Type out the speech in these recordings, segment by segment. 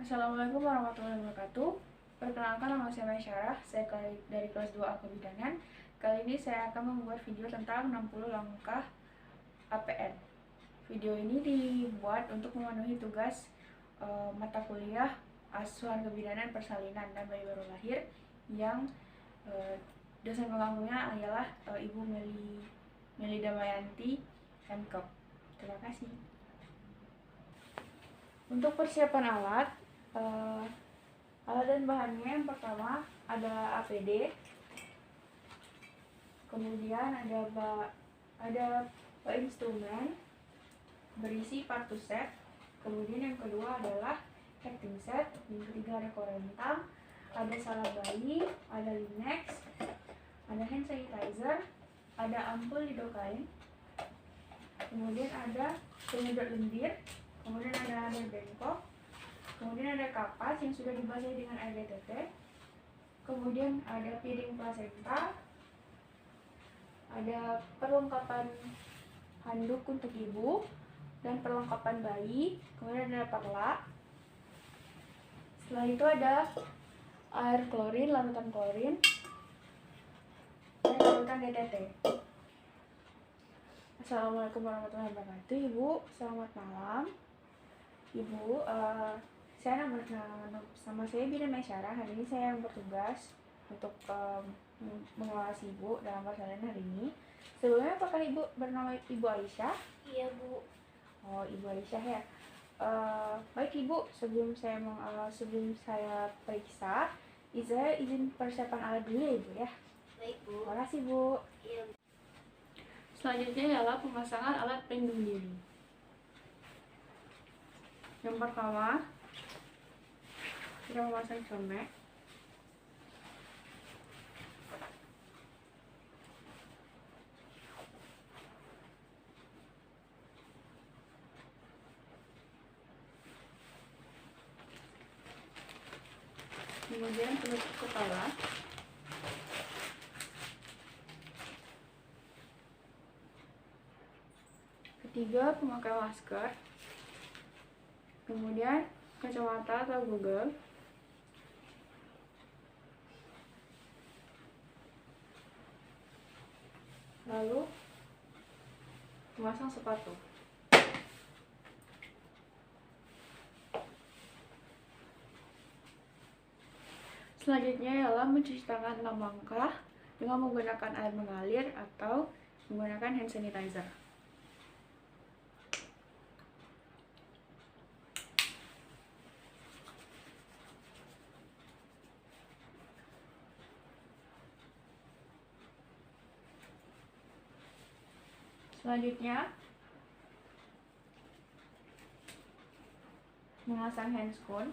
Assalamualaikum warahmatullahi wabarakatuh. Perkenalkan, nama saya Maisyarah, saya dari kelas 2A Kebidanan. Kali ini saya akan membuat video tentang 60 langkah APN. Video ini dibuat untuk memenuhi tugas mata kuliah Asuhan Kebidanan Persalinan dan Bayi Baru Lahir yang dosen pengampunya adalah Ibu Meli Damayanti Mkop. Terima kasih. Untuk persiapan alat dan bahannya, yang pertama ada APD, kemudian ada instrumen berisi part to set, kemudian yang kedua adalah acting set, yang ketiga ada korentang, ada salep bayi, ada Linex, ada hand sanitizer, ada ampul lidocaine, kemudian ada penyedot lendir, kemudian ada bengkok, kemudian ada kapas yang sudah dibasahi dengan air DTT, kemudian ada piring plasenta, ada perlengkapan handuk untuk ibu dan perlengkapan bayi, kemudian ada perlak. Setelah itu ada air klorin, larutan klorin, dan larutan DTT. Assalamualaikum warahmatullahi wabarakatuh. Ibu, selamat malam. Ibu, nama saya Bidan Maisyarah. Hari ini saya yang bertugas untuk mengawasi Ibu dalam persalinan hari ini. Sebelumnya, apakah Ibu bernama Ibu Aisyah? Iya, Bu. Oh, Ibu Aisyah ya. Baik Ibu, sebelum saya periksa, saya izin persiapan alat dulu ya Ibu ya. Baik, Bu. Terima kasih Bu. Iya. Selanjutnya adalah pemasangan alat pelindung diri. Yang pertama, kita memasang celemek. Kemudian penutup kepala. Ketiga, pemakai masker. Kemudian kacamata atau goggle. Lalu memasang sepatu. Selanjutnya ialah mencuci tangan 6 langkah dengan menggunakan air mengalir atau menggunakan hand sanitizer. Selanjutnya, memasang handscoon.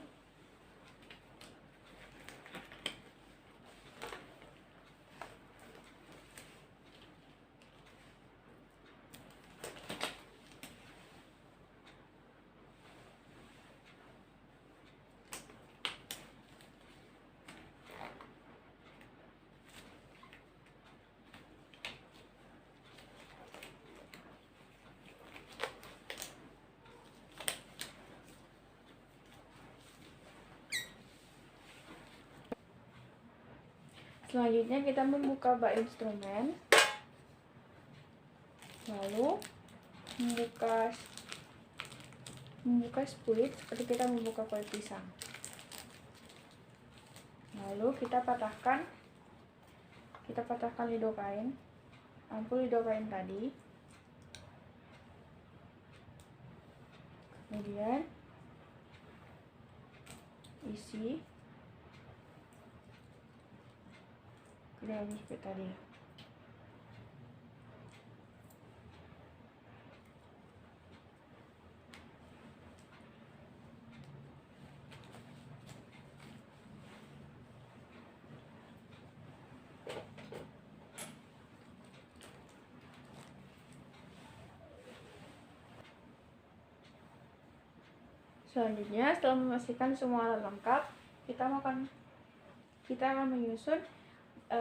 Selanjutnya kita membuka bak instrumen, lalu membuka spuit seperti kita membuka kulit pisang. Lalu kita patahkan lidocaine, ampul lidocaine tadi. Kemudian isi ke dalam spuit tadi. Selanjutnya, setelah memastikan semua alat lengkap, kita akan menyusun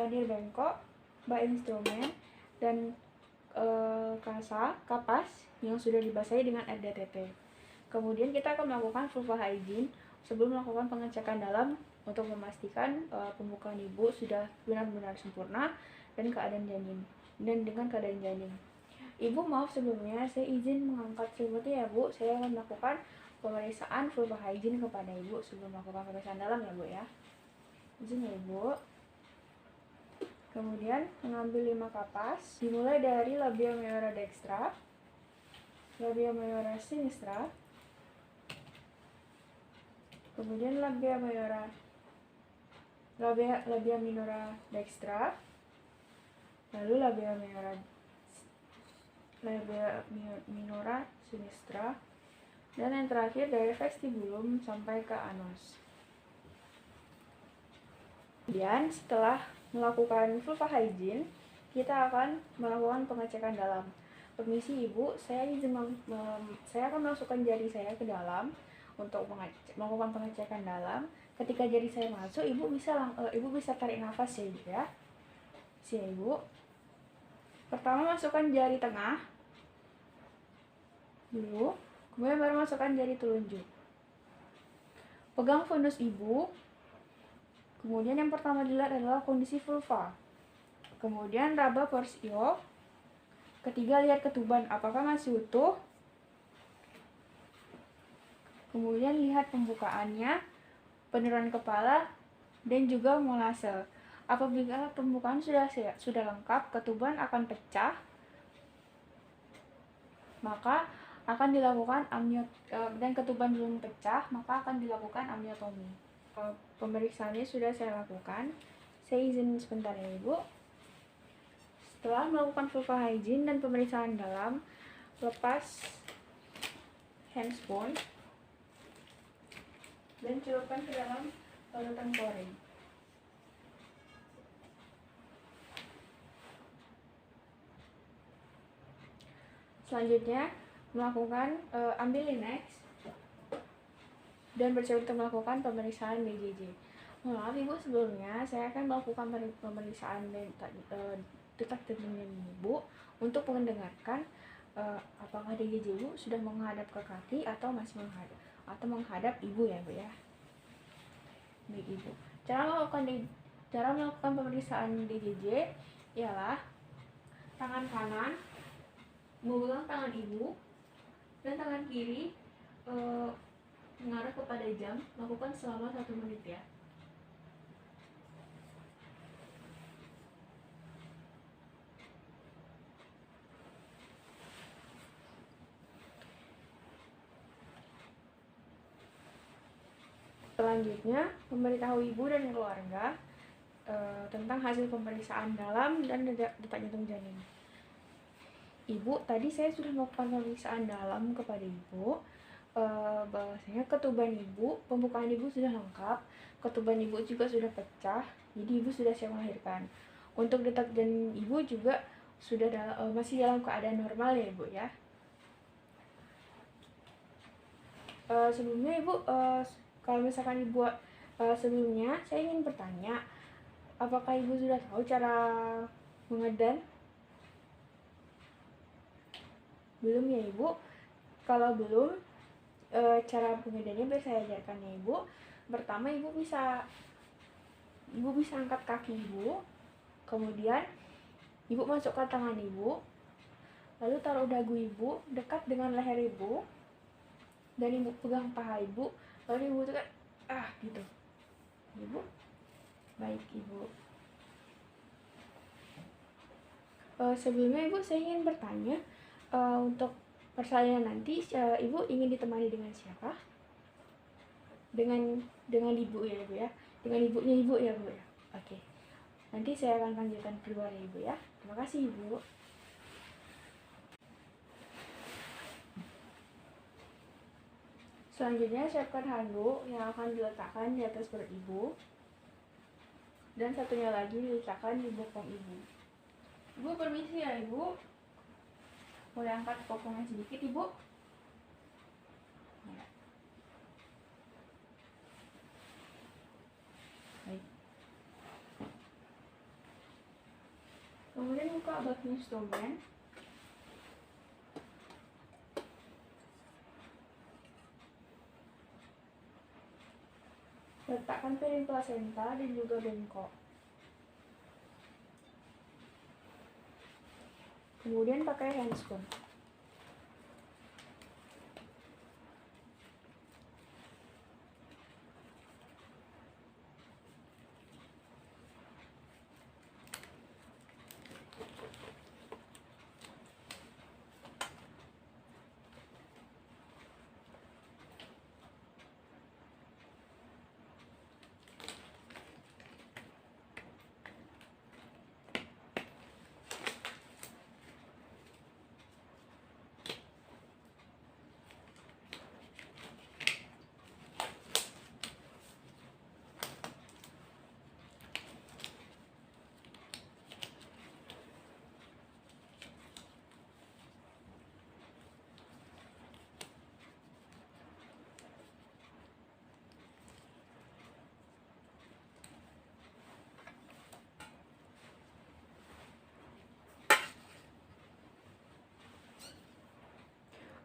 dir bengkok, bak instrumen, dan kapas yang sudah dibasahi dengan air DTT. Kemudian kita akan melakukan vulva hygiene sebelum melakukan pengecekan dalam untuk memastikan pembukaan ibu sudah benar-benar sempurna dan dengan keadaan janin. Ibu, maaf sebelumnya, saya izin mengangkat selimutnya ya Bu. Saya akan melakukan pemeriksaan vulva hygiene kepada Ibu sebelum melakukan pemeriksaan dalam ya Bu ya. Izin ya Ibu. Kemudian mengambil 5 kapas, dimulai dari labia majora dextra, labia majora sinistra, kemudian labia minora dextra, lalu labia minora sinistra, dan yang terakhir dari vestibulum sampai ke anus. Kemudian setelah melakukan vulva hygiene, kita akan melakukan pengecekan dalam. Permisi Ibu, saya akan masukkan jari saya ke dalam untuk melakukan pengecekan dalam. Ketika jari saya masuk, Ibu bisa tarik nafas ya Ibu ya. Sini Ibu. Pertama masukkan jari tengah dulu, kemudian baru masukkan jari telunjuk. Pegang fundus Ibu. Kemudian yang pertama dilihat adalah kondisi vulva. Kemudian raba porsio. Ketiga, lihat ketuban apakah masih utuh. Kemudian lihat pembukaannya, penurunan kepala, dan juga molase. Apabila pembukaan sudah lengkap, ketuban akan pecah, maka akan dilakukan dan ketuban belum pecah, maka akan dilakukan amniotomi. Pemeriksaannya sudah saya lakukan. Saya izin sebentar ya Ibu. Setelah melakukan vulva hygiene dan pemeriksaan dalam, lepas handspoon dan celupkan ke dalam larutan klorin. Selanjutnya melakukan ambil Linex dan bercoba untuk melakukan pemeriksaan DJJ. Maaf Ibu, sebelumnya saya akan melakukan pemeriksaan detak jantung Ibu untuk mendengarkan apakah DJJ Ibu sudah menghadap ke kaki atau masih menghadap Ibu ya Bu ya. Baik Ibu. Cara melakukan pemeriksaan DJJ ialah tangan kanan memegang tangan Ibu dan tangan kiri mengarah kepada jam, lakukan selama 1 menit ya. Selanjutnya, memberitahu Ibu dan keluarga tentang hasil pemeriksaan dalam dan detak jantung janin. Ibu, tadi saya sudah melakukan pemeriksaan dalam kepada Ibu, bahwasanya ketuban Ibu, pembukaan Ibu sudah lengkap, ketuban Ibu juga sudah pecah, jadi Ibu sudah siap melahirkan. Untuk detak janin Ibu juga sudah masih dalam keadaan normal ya Ibu ya. Sebelumnya Ibu, kalau misalkan Ibu sebelumnya, saya ingin bertanya, apakah Ibu sudah tahu cara mengedan? Belum ya Ibu? Kalau belum, cara pengedannya biar saya ajarkan ya Ibu. Pertama Ibu bisa angkat kaki Ibu, kemudian Ibu masukkan tangan Ibu, lalu taruh dagu Ibu dekat dengan leher Ibu, dan Ibu pegang paha Ibu, lalu Ibu tekan gitu. Ibu, baik Ibu. Sebelumnya Ibu, saya ingin bertanya, untuk persalinan nanti Ibu ingin ditemani dengan siapa? Dengan Ibu ya Ibu ya. Dengan ibunya Ibu ya Bu ya. Oke. Nanti saya akan lanjutkan kedua ya Ibu ya. Terima kasih Ibu. Selanjutnya siapkan handuk yang akan diletakkan di atas perut Ibu. Dan satunya lagi diletakkan di bokong Ibu. Ibu permisi ya Ibu. Boleh angkat bokongnya sedikit Ibu? Ya. Baik. Kemudian buka bak instrumen. Letakkan piring plasenta dan juga bengkok. Kemudian pakai handscoon.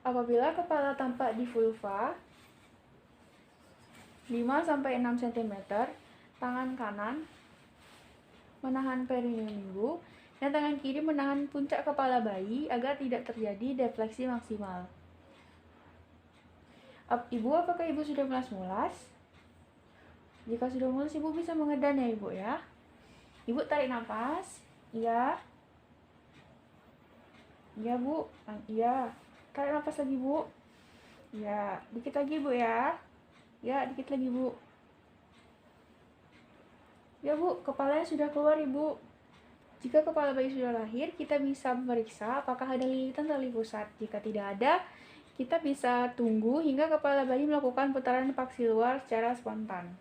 Apabila kepala tampak di vulva 5-6 cm, tangan kanan menahan perineum ibu dan tangan kiri menahan puncak kepala bayi agar tidak terjadi defleksi maksimal. Ibu, apakah ibu sudah mulas-mulas? Jika sudah mulas, ibu bisa mengedan ya ibu ya. Ibu tarik nafas. Iya. Iya bu. Iya. Tarik nafas lagi bu. Ya, dikit lagi bu ya. Ya, dikit lagi bu. Ya bu, kepalanya sudah keluar ibu. Jika kepala bayi sudah lahir, kita bisa memeriksa apakah ada lilitan tali pusat. Jika tidak ada, kita bisa tunggu hingga kepala bayi melakukan putaran paksi luar secara spontan.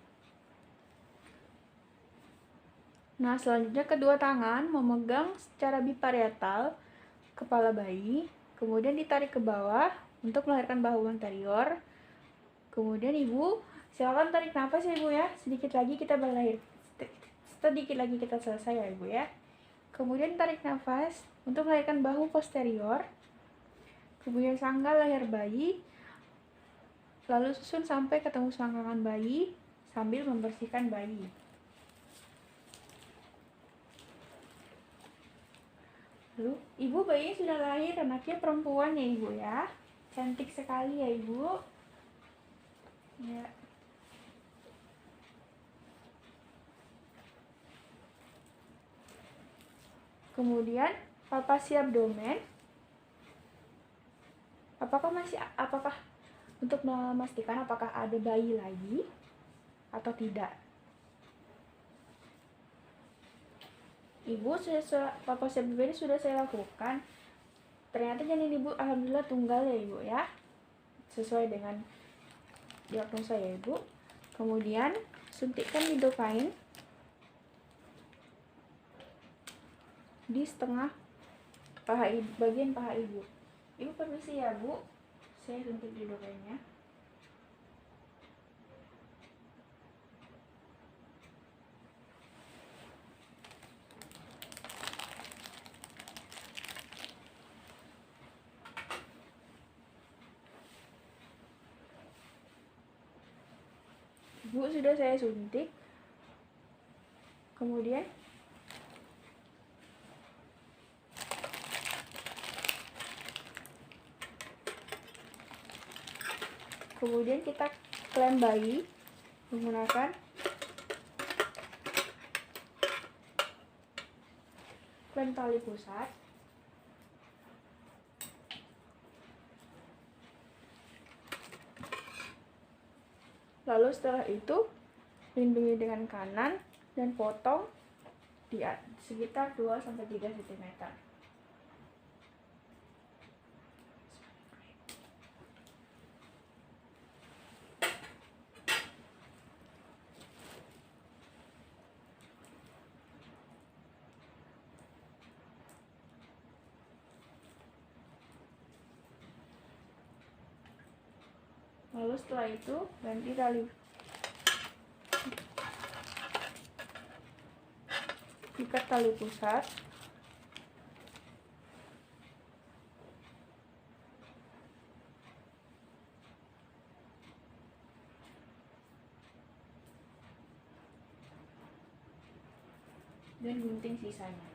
Nah, selanjutnya kedua tangan memegang secara biparietal kepala bayi, kemudian ditarik ke bawah untuk melahirkan bahu anterior. Kemudian ibu, silakan tarik nafas ya ibu ya. Sedikit lagi kita berlahir. Sedikit lagi kita selesai ya ibu ya. Kemudian tarik nafas untuk melahirkan bahu posterior. Kemudian sangga leher bayi. Lalu susun sampai ketemu selangkangan bayi sambil membersihkan bayi. Lalu, ibu bayinya sudah lahir, anaknya perempuan ya ibu ya. Cantik sekali ya ibu. Ya. Kemudian palpasi abdomen. Apakah untuk memastikan apakah ada bayi lagi atau tidak? Ibu, palpasi abdomen sudah saya lakukan. Ternyata janin ibu alhamdulillah tunggal ya ibu ya. Sesuai dengan diagnosa ya ibu. Kemudian suntikkan lidocaine di setengah bagian paha ibu. Ibu permisi ya bu, saya suntik lidocaine-nya. Ibu, sudah saya suntik. Kemudian kita klem bayi menggunakan klem tali pusat. Lalu setelah itu lindungi dengan kanan dan potong di sekitar 2-3 cm. Lalu setelah itu ganti tali, ikat tali pusat. dan gunting sisanya.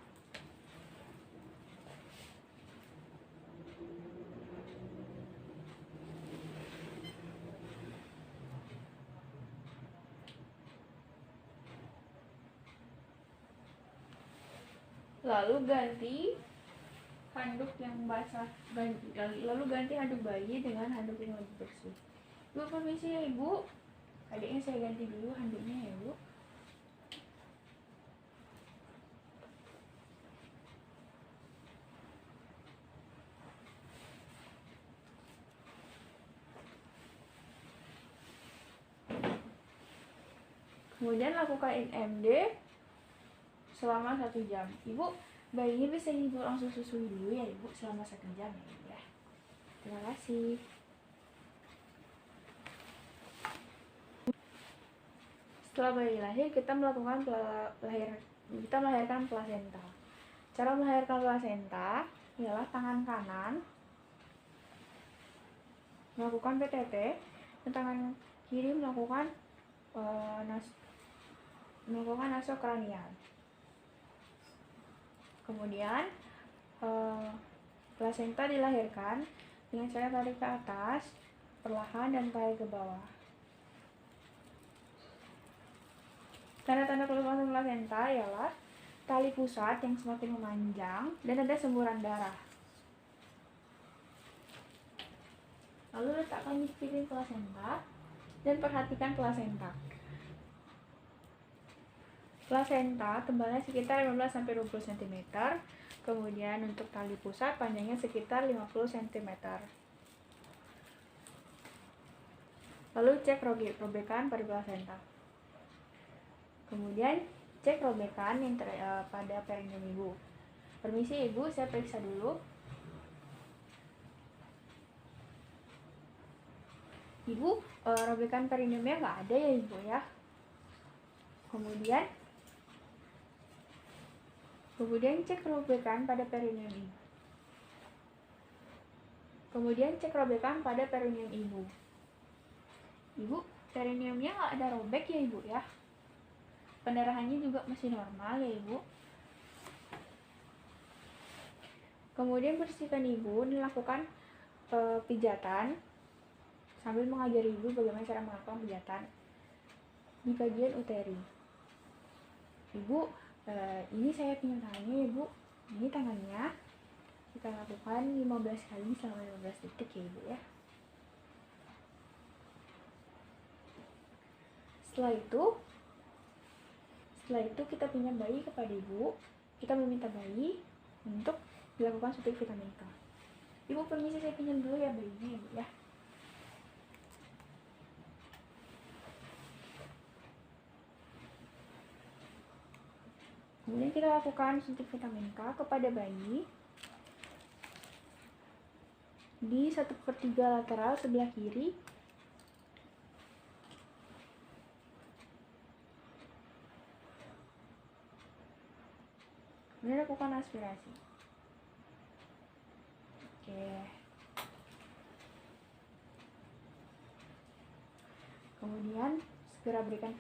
Lalu ganti handuk yang basah, lalu ganti handuk bayi dengan handuk yang lebih bersih. Ibu permisi ya ibu, adiknya saya ganti dulu handuknya ya bu. Kemudian lakukan IMD selama 1 jam. Ibu, bayinya bisa ibu langsung susui dulu ya ibu selama 1 jam ya ibu ya. Terima kasih. Setelah bayi lahir, kita melahirkan plasenta. Cara melahirkan plasenta ialah tangan kanan melakukan PTT dan tangan kiri melakukan nasokranial. Kemudian plasenta dilahirkan dengan cara tarik ke atas perlahan dan tarik ke bawah. Tanda-tanda keluasan plasenta ialah tali pusat yang semakin memanjang dan ada semburan darah. Lalu letakkan di piring plasenta dan perhatikan plasenta. Plasenta tebalnya sekitar 15-20 cm. Kemudian untuk tali pusat panjangnya sekitar 50 cm. Lalu cek robekan pada plasenta. Kemudian cek robekan yang pada perineum ibu. Permisi ibu, saya periksa dulu. Ibu, robekan perineumnya nggak ada ya ibu ya. Kemudian cek robekan pada perineum ibu. Ibu, perineumnya nggak ada robek ya ibu ya. Pendarahannya juga masih normal ya ibu. Kemudian bersihkan ibu dan lakukan pijatan sambil mengajari ibu bagaimana cara melakukan pijatan di bagian uteri. Ibu, ini saya punya tangannya ibu. Ini tangannya. Kita lakukan 15 kali selama 15 detik ya ibu ya. Setelah itu kita pinjam bayi kepada ibu. Kita meminta bayi untuk dilakukan suntik vitamin K. Ibu permisi, saya pinjam dulu ya bayinya ibu ya. Kemudian kita lakukan suntik vitamin K kepada bayi di 1/3 lateral sebelah kiri. Kemudian lakukan aspirasi. Oke. Kemudian segera berikan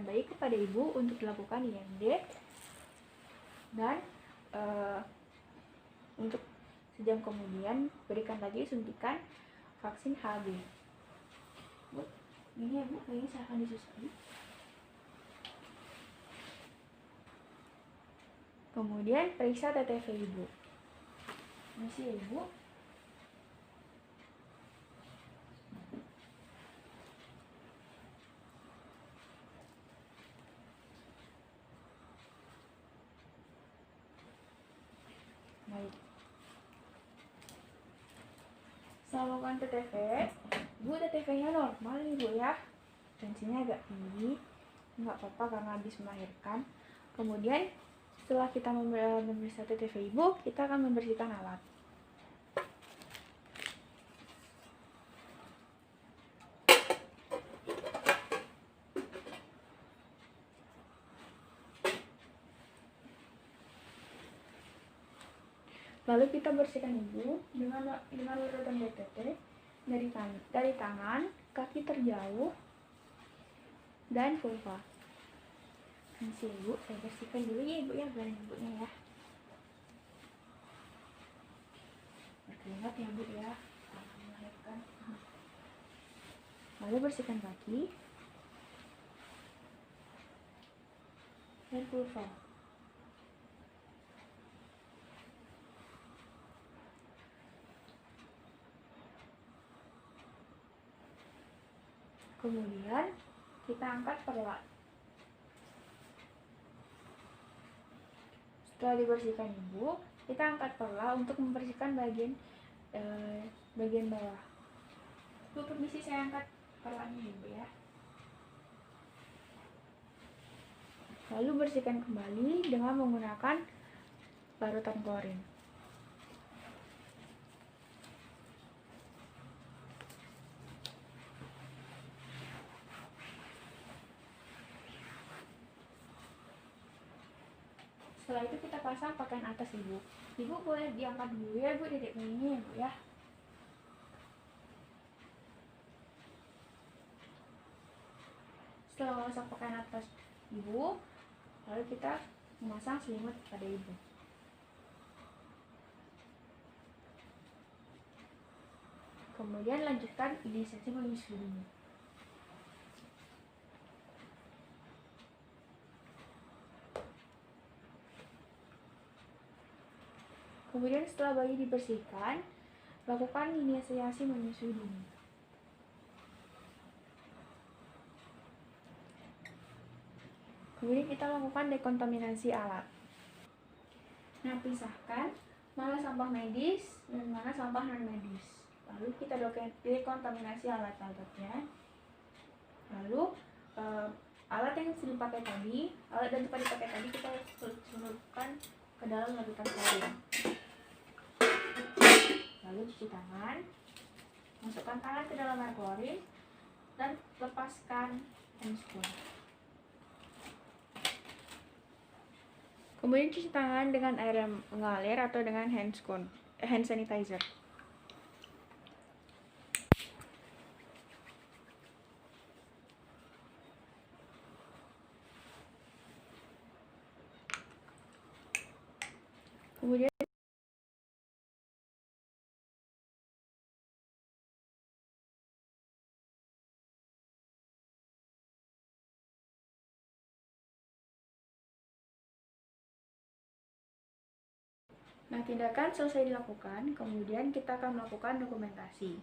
bayi kepada ibu untuk dilakukan IMD dan untuk sejam kemudian berikan lagi suntikan vaksin HB. Bu, ini ya bu, bayi silahkan disusui. Kemudian periksa TTV ibu. Misi ibu. Baik. Setelah melakukan TTV, ibu TTV-nya normal ibu ya. Tensinya agak tinggi, nggak apa-apa karena habis melahirkan. Kemudian setelah kita memeriksa TTV ibu, kita akan membersihkan alat. Lalu kita bersihkan ibu dengan urutan BTT dari tangan, kaki terjauh, dan vulva. Masih ibu, saya bersihkan dulu ya ibu ya, biar ibunya ya. Berkeringat ya bu ya, melahirkan. Lalu bersihkan kaki dan pulsa. Kemudian kita angkat perla. Setelah dibersihkan ibu, kita angkat perla untuk membersihkan bagian bawah. Bu, permisi saya angkat perlanya ibu ya. Lalu bersihkan kembali dengan menggunakan larutan klorin. Setelah itu kita pasang pakaian atas ibu. Ibu boleh diangkat dulu ya bu, dedek bayinya ya bu ya. Setelah memasang pakaian atas ibu, lalu kita memasang selimut pada ibu. Kemudian lanjutkan inisiasi menyusuinya. Kemudian setelah bayi dibersihkan, lakukan inisiasi menyusui dini. Kemudian kita lakukan dekontaminasi alat. Nah, pisahkan mana sampah medis dan mana sampah non medis. Lalu kita dekontaminasi alat-alatnya. Lalu alat yang sudah dipakai tadi, alat dan tempat dipakai tadi kita celupkan ke dalam larutan klorin. Lalu cuci tangan, masukkan tangan ke dalam air klorin dan lepaskan handscoon. Kemudian cuci tangan dengan air yang mengalir atau dengan hand sanitizer. Kemudian tindakan selesai dilakukan, kemudian kita akan melakukan dokumentasi.